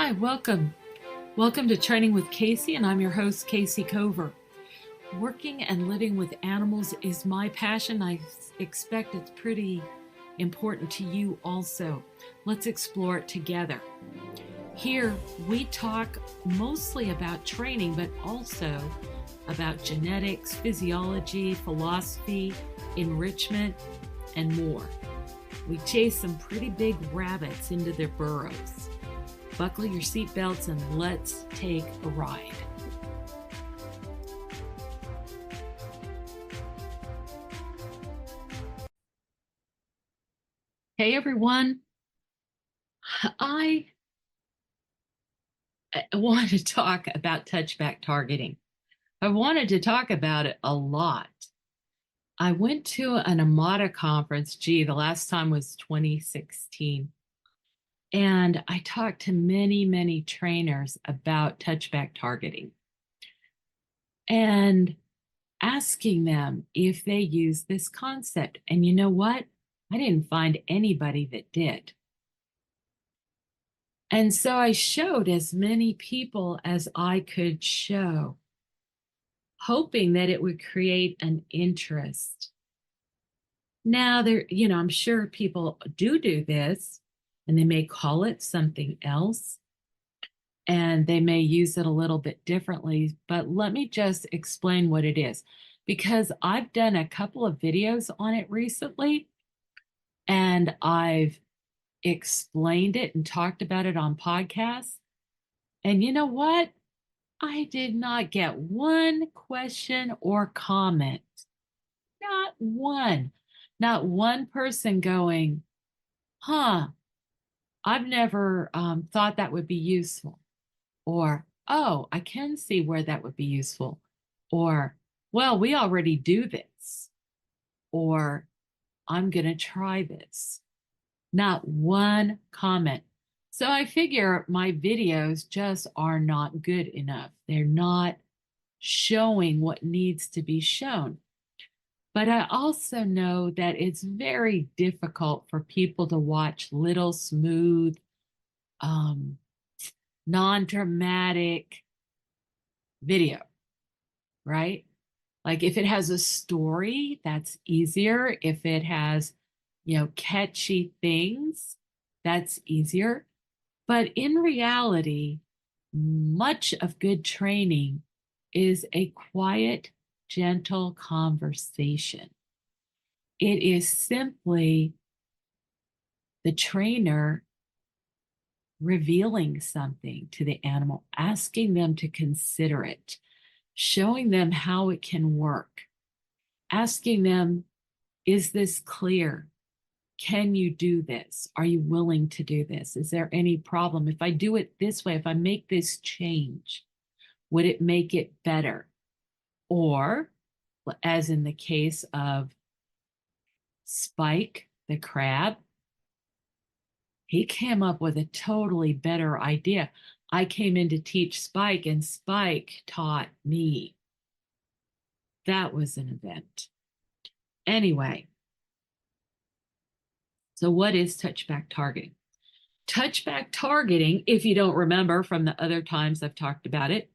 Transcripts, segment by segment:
Hi, welcome. Welcome to Training with Casey, and I'm your host, Casey Cover. Working and living with animals is my passion. I expect it's pretty important to you also. Let's explore it together. Here, we talk mostly about training, but also about genetics, physiology, philosophy, enrichment, and more. We chase some pretty big rabbits into their burrows. Buckle your seatbelts and let's take a ride. Hey everyone, I want to talk about touchback targeting. I've wanted to talk about it a lot. I went to an AMADA conference, the last time was 2016. And I talked to many trainers about touchback targeting and asking them if they use this concept. And you know what? I didn't find anybody that did. And so I showed as many people as I could show, hoping that it would create an interest. Now, I'm sure people do this, and they may call it something else, and they may use it a little bit differently, but let me just explain what it is, because I've done a couple of videos on it recently, and I've explained it and talked about it on podcasts. And you know what? I did not get one question or comment. Not one. Not one person going, I've never thought that would be useful. Or, oh, I can see where that would be useful. Or, well, we already do this. Or, I'm going to try this. Not one comment. So I figure my videos just are not good enough. They're not showing what needs to be shown. But I also know that it's very difficult for people to watch little, smooth, non-dramatic video, right? Like if it has a story, that's easier. If it has, catchy things, that's easier. But in reality, much of good training is a quiet, gentle conversation. It is simply the trainer revealing something to the animal, asking them to consider it, showing them how it can work, asking them, is this clear? Can you do this? Are you willing to do this? Is there any problem? If I do it this way, if I make this change, would it make it better? Or, as in the case of Spike the crab, he came up with a totally better idea. I came in to teach Spike, and Spike taught me. That was an event. Anyway, so what is touchback targeting? Touchback targeting, if you don't remember from the other times I've talked about it,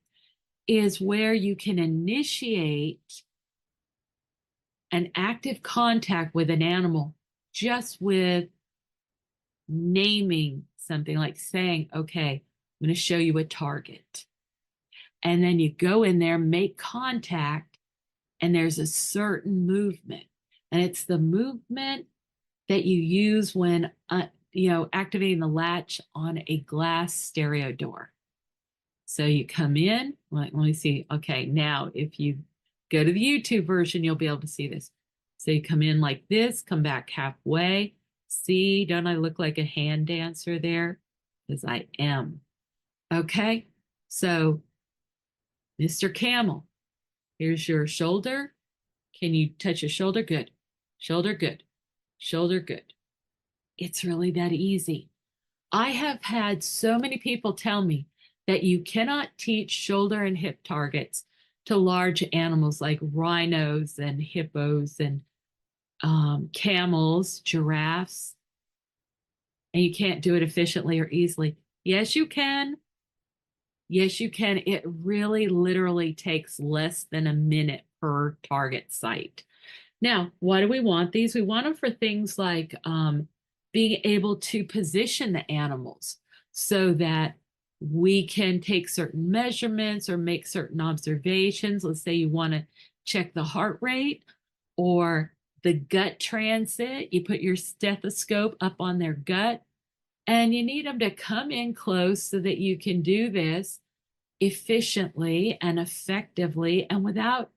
is where you can initiate an active contact with an animal just with naming something, like saying, okay, I'm going to show you a target. And then you go in there, make contact, and there's a certain movement. And it's the movement that you use when, activating the latch on a glass stereo door. So you come in, let me see. Okay, now if you go to the YouTube version, you'll be able to see this. So you come in like this, come back halfway. See, don't I look like a hand dancer there? Because I am. Okay, so Mr. Camel, here's your shoulder. Can you touch your shoulder? Good. Shoulder, good. Shoulder, good. It's really that easy. I have had so many people tell me that you cannot teach shoulder and hip targets to large animals like rhinos and hippos and camels, giraffes, and you can't do it efficiently or easily. Yes, you can. Yes, you can. It really literally takes less than a minute per target site. Now, why do we want these? We want them for things like being able to position the animals so that we can take certain measurements or make certain observations. Let's say you want to check the heart rate or the gut transit. You put your stethoscope up on their gut and you need them to come in close so that you can do this efficiently and effectively and without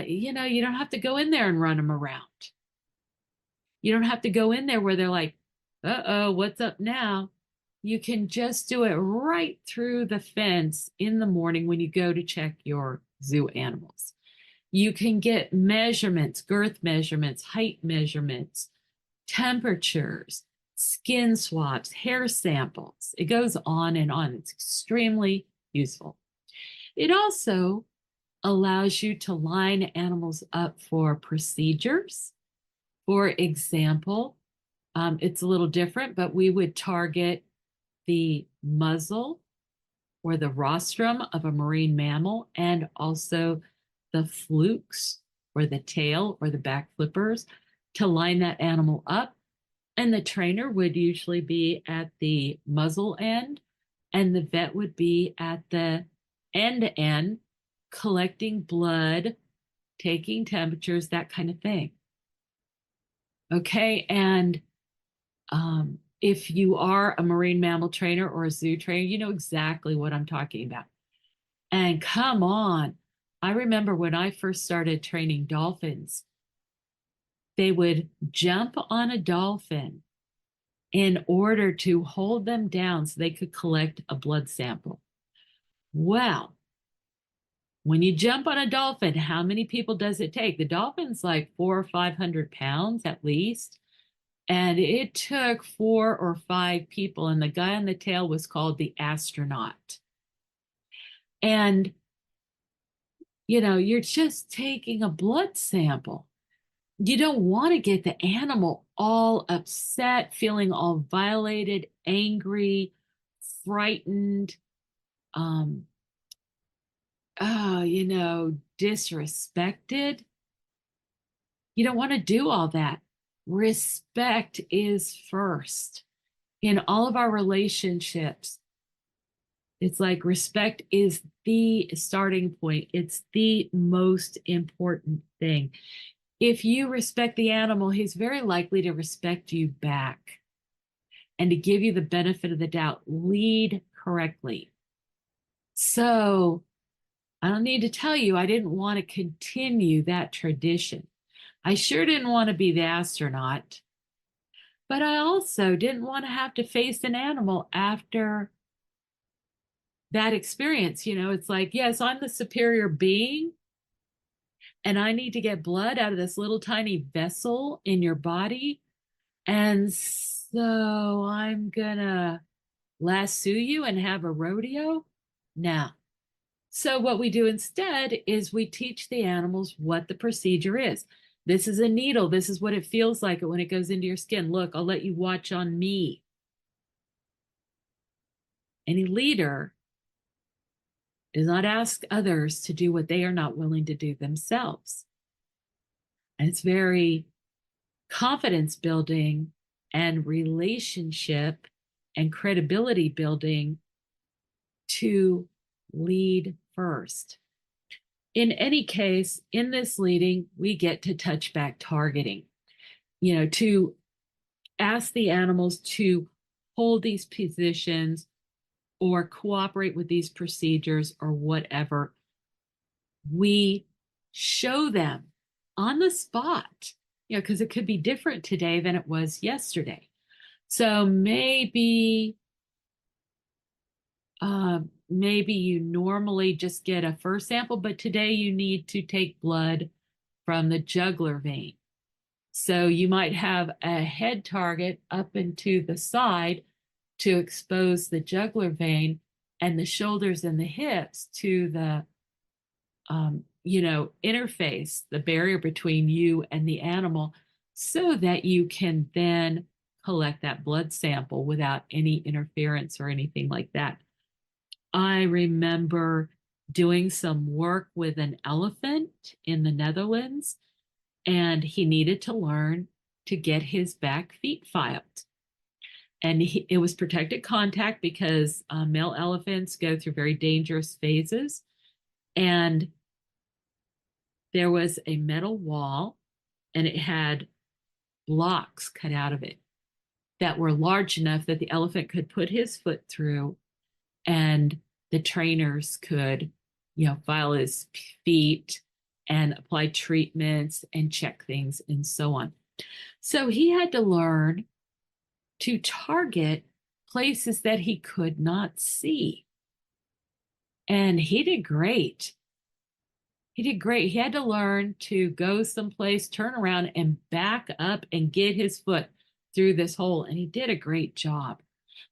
you don't have to go in there and run them around. You don't have to go in there where they're like, uh-oh, what's up now? You can just do it right through the fence in the morning when you go to check your zoo animals. You can get measurements, girth measurements, height measurements, temperatures, skin swabs, hair samples. It goes on and on. It's extremely useful. It also allows you to line animals up for procedures. For example, it's a little different, but we would target the muzzle or the rostrum of a marine mammal and also the flukes or the tail or the back flippers to line that animal up. And the trainer would usually be at the muzzle end, and the vet would be at the end, collecting blood, taking temperatures, that kind of thing. Okay. And if you are a marine mammal trainer or a zoo trainer, you know exactly what I'm talking about. And come on, I remember when I first started training dolphins, they would jump on a dolphin in order to hold them down so they could collect a blood sample. Well, when you jump on a dolphin, how many people does it take? The dolphin's like 400 or 500 pounds at least. And it took 4 or 5 people, and the guy on the tail was called the astronaut. And, you're just taking a blood sample. You don't want to get the animal all upset, feeling all violated, angry, frightened, um, disrespected. You don't want to do all that. Respect is first in all of our relationships. It's like respect is the starting point. It's the most important thing. If you respect the animal, he's very likely to respect you back and to give you the benefit of the doubt. Lead correctly. So I don't need to tell you, I didn't want to continue that tradition. I sure didn't want to be the astronaut, but I also didn't want to have to face an animal after that experience. It's like, yes, I'm the superior being, and I need to get blood out of this little tiny vessel in your body. And so I'm gonna lasso you and have a rodeo? Now, so what we do instead is we teach the animals what the procedure is. This is a needle. This is what it feels like when it goes into your skin. Look, I'll let you watch on me. Any leader does not ask others to do what they are not willing to do themselves. And it's very confidence building and relationship and credibility building to lead first. In any case, in this leading, we get to touch back targeting, to ask the animals to hold these positions or cooperate with these procedures or whatever. We show them on the spot, because it could be different today than it was yesterday. So maybe you normally just get a first sample, but today you need to take blood from the jugular vein. So you might have a head target up into the side to expose the jugular vein and the shoulders and the hips to the, interface, the barrier between you and the animal, so that you can then collect that blood sample without any interference or anything like that. I remember doing some work with an elephant in the Netherlands, and he needed to learn to get his back feet filed. And it was protected contact because male elephants go through very dangerous phases. And there was a metal wall, and it had blocks cut out of it that were large enough that the elephant could put his foot through, and the trainers could, file his feet and apply treatments and check things and so on. So he had to learn to target places that he could not see. And he did great. He did great. He had to learn to go someplace, turn around, and back up and get his foot through this hole. And he did a great job.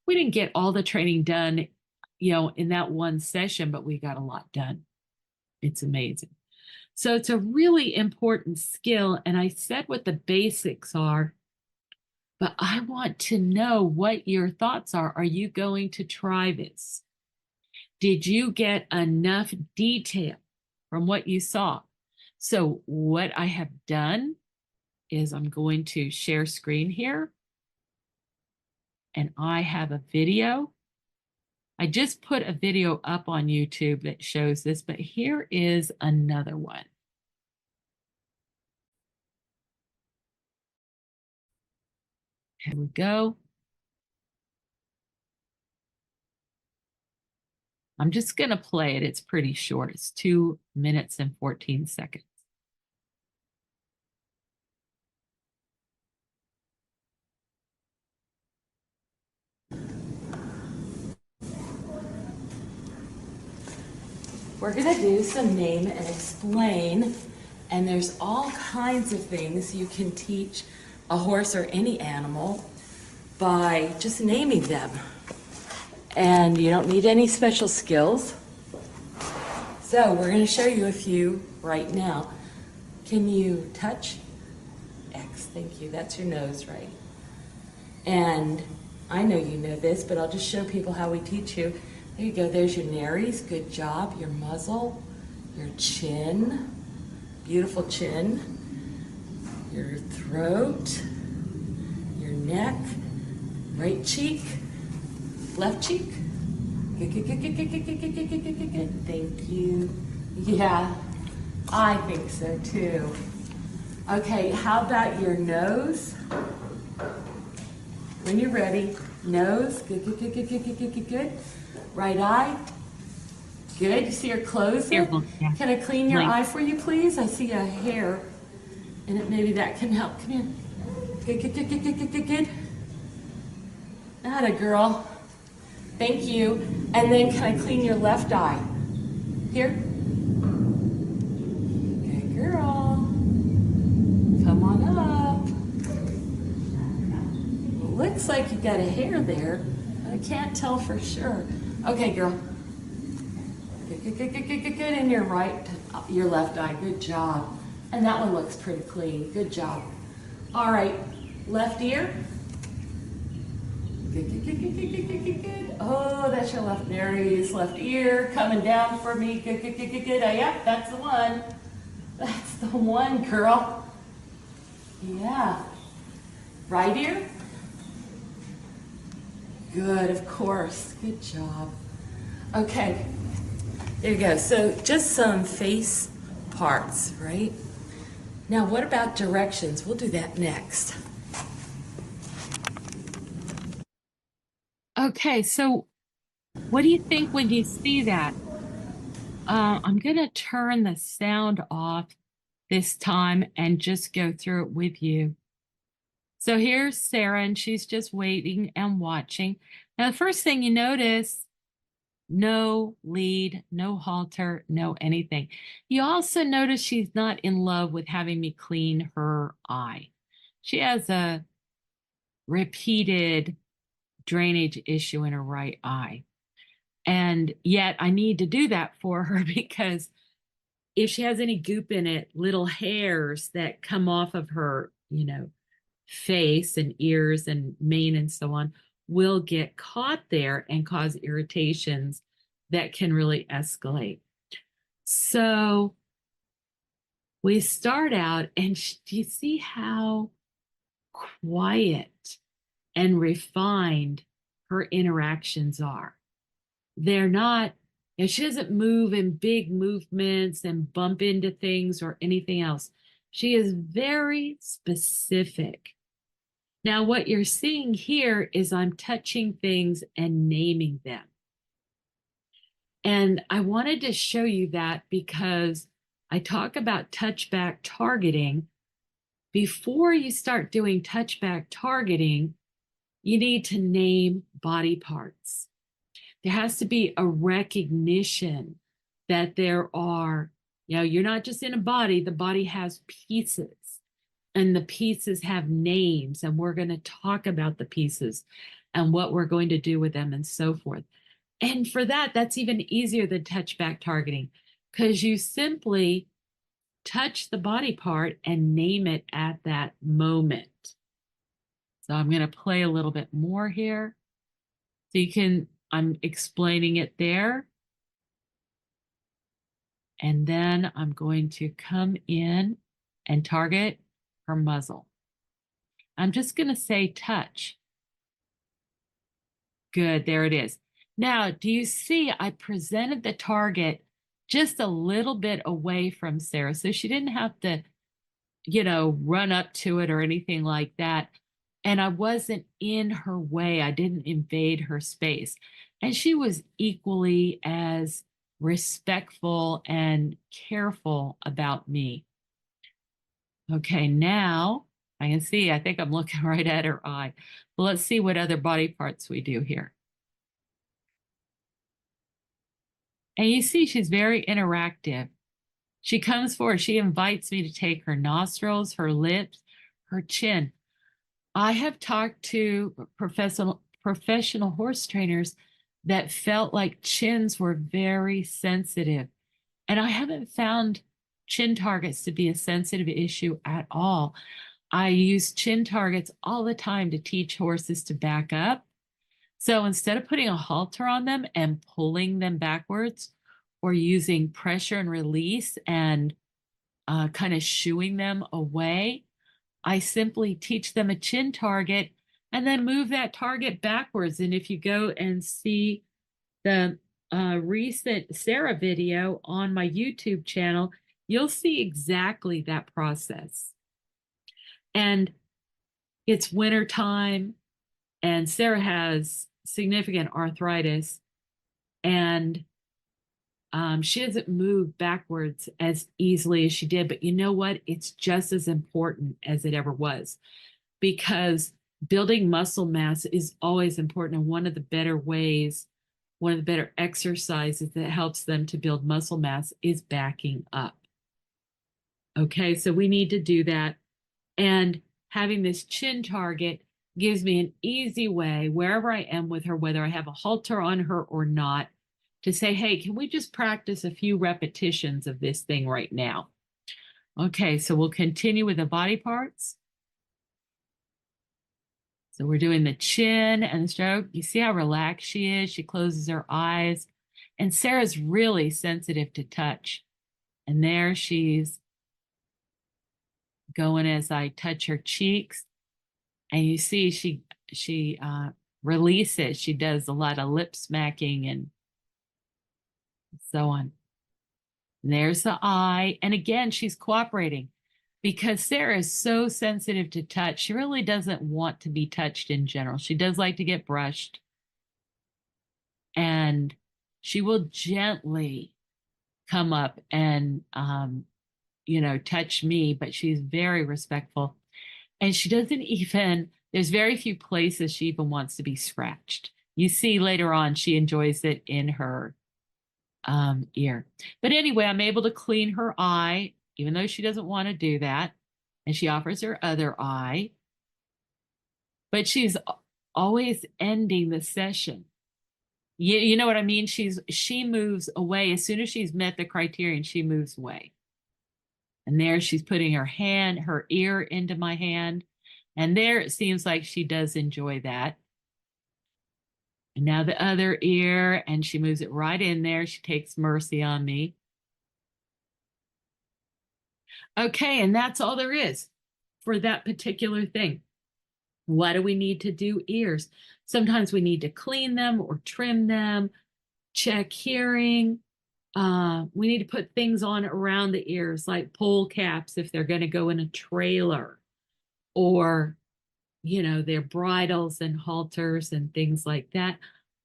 We didn't get all the training done, in that one session, but we got a lot done. It's amazing. So it's a really important skill. And I said what the basics are, but I want to know what your thoughts are. Are you going to try this? Did you get enough detail from what you saw? So what I have done is I'm going to share screen here. And I have a video. I just put a video up on YouTube that shows this, but here is another one. Here we go. I'm just going to play it. It's pretty short. It's 2 minutes and 14 seconds. We're going to do some name and explain, and there's all kinds of things you can teach a horse or any animal by just naming them. And you don't need any special skills. So we're going to show you a few right now. Can you touch? X, thank you. That's your nose, right? And I know you know this, but I'll just show people how we teach you. There you go. There's your nares. Good job. Your muzzle, your chin, beautiful chin, your throat, your neck, right cheek, left cheek. Good, good, good, good, good, good, good, good, good, good, good, good. Thank you. Yeah, I think so too. Okay, how about your nose? When you're ready, nose. Good, good, good, good, good, good, good, good, good. Right eye. Good. You see her close it? Yeah. Can I clean your eye for you, please? I see a hair, and maybe that can help. Come here. Good, good, good, good, good, good, good, good. Atta girl. Thank you. And then can I clean your left eye? Here. Good girl. Come on up. Looks like you got a hair there. I can't tell for sure. Okay, girl. Good, good, good, good, good, good, good. And your left eye. Good job. And that one looks pretty clean. Good job. All right, left ear. Good, good, good, good, good, good, good, good, good. Oh, that's your left nares, left ear coming down for me. Good, good, good, good, good. Oh, yeah, that's the one. That's the one, girl. Yeah. Right ear. Good, of course. Good job. Okay, there you go. So just some face parts, right? Now, what about directions? We'll do that next. Okay, so what do you think when you see that? I'm going to turn the sound off this time and just go through it with you. So here's Sarah, and she's just waiting and watching. Now, the first thing you notice, no lead, no halter, no anything. You also notice she's not in love with having me clean her eye. She has a repeated drainage issue in her right eye. And yet I need to do that for her because if she has any goop in it, little hairs that come off of her, face and ears and mane and so on will get caught there and cause irritations that can really escalate. So we start out, and do you see how quiet and refined her interactions are? They're not, she doesn't move in big movements and bump into things or anything else. She is very specific. Now, what you're seeing here is I'm touching things and naming them. And I wanted to show you that because I talk about touchback targeting. Before you start doing touchback targeting, you need to name body parts. There has to be a recognition that there are, you're not just in a body, the body has pieces, and the pieces have names, and we're going to talk about the pieces and what we're going to do with them and so forth. And for that, that's even easier than touchback targeting, because you simply touch the body part and name it at that moment. So I'm going to play a little bit more here. So I'm explaining it there. And then I'm going to come in and target her muzzle. I'm just going to say touch. Good, there it is. Now, do you see I presented the target just a little bit away from Sarah, so she didn't have to, run up to it or anything like that. And I wasn't in her way. I didn't invade her space. And she was equally as respectful and careful about me. Okay, now I can see, I think I'm looking right at her eye. But let's see what other body parts we do here. And you see she's very interactive. She comes forward. She invites me to take her nostrils, her lips, her chin. I have talked to professional horse trainers that felt like chins were very sensitive. And I haven't found chin targets to be a sensitive issue at all. I use chin targets all the time to teach horses to back up. So instead of putting a halter on them and pulling them backwards, or using pressure and release and kind of shooing them away, I simply teach them a chin target and then move that target backwards. And if you go and see the recent Sarah video on my YouTube channel, you'll see exactly that process. And it's winter time, and Sarah has significant arthritis, and she doesn't move backwards as easily as she did. But you know what? It's just as important as it ever was, because building muscle mass is always important. And one of the better ways, one of the better exercises that helps them to build muscle mass is backing up. Okay, so we need to do that. And having this chin target gives me an easy way, wherever I am with her, whether I have a halter on her or not, to say, hey, can we just practice a few repetitions of this thing right now? Okay, so we'll continue with the body parts. So we're doing the chin and the stroke. You see how relaxed she is? She closes her eyes. And Sarah's really sensitive to touch. And there she's going as I touch her cheeks. And you see she releases. She does a lot of lip smacking and so on. And there's the eye. And again, she's cooperating, because Sarah is so sensitive to touch. She really doesn't want to be touched in general. She does like to get brushed. And she will gently come up and, touch me, but she's very respectful. And she doesn't even, there's very few places she even wants to be scratched. You see later on, she enjoys it in her ear. But anyway, I'm able to clean her eye, even though she doesn't want to do that. And she offers her other eye. But she's always ending the session. You know what I mean? She moves away. As soon as she's met the criterion, she moves away. And there she's putting her ear into my hand. And there it seems like she does enjoy that. And now the other ear, and she moves it right in there. She takes mercy on me. Okay, and that's all there is for that particular thing. What do we need to do ears? Sometimes we need to clean them or trim them, check hearing. We need to put things on around the ears, like pole caps if they're going to go in a trailer, or, their bridles and halters and things like that.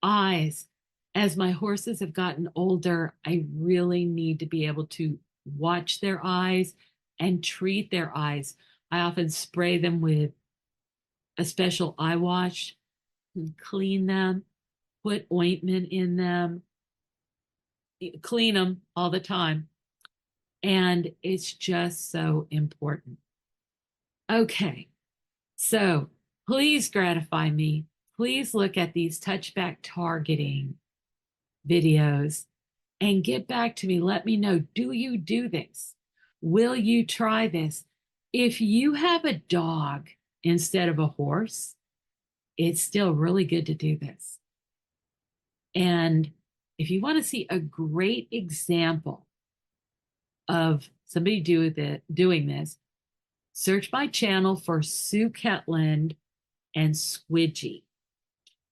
Eyes. As my horses have gotten older, I really need to be able to watch their eyes and treat their eyes. I often spray them with a special eye wash and clean them, put ointment in them, clean them all the time. And it's just so important. Okay, so please gratify me. Please look at these touchback targeting videos and get back to me. Let me know, do you do this? Will you try this? If you have a dog instead of a horse, it's still really good to do this. And if you want to see a great example of somebody doing this, search my channel for Sue Ketland and Squidgy.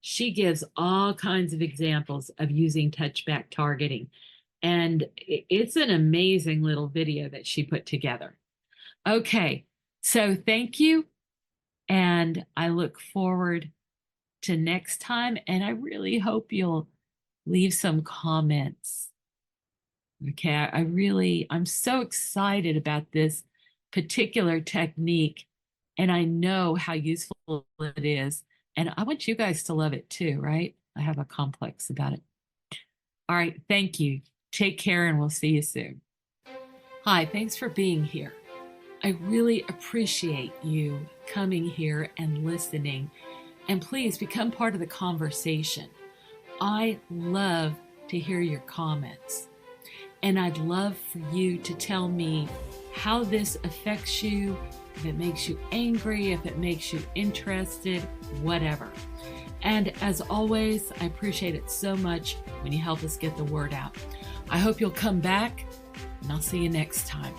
She gives all kinds of examples of using touchback targeting. And it's an amazing little video that she put together. Okay, so thank you. And I look forward to next time. And I really hope you'll leave some comments. Okay, I'm so excited about this particular technique. And I know how useful it is. And I want you guys to love it too, right? I have a complex about it. All right, thank you. Take care, and we'll see you soon. Hi, thanks for being here. I really appreciate you coming here and listening. And please become part of the conversation. I love to hear your comments. And I'd love for you to tell me how this affects you, if it makes you angry, if it makes you interested, whatever. And as always, I appreciate it so much when you help us get the word out. I hope you'll come back, and I'll see you next time.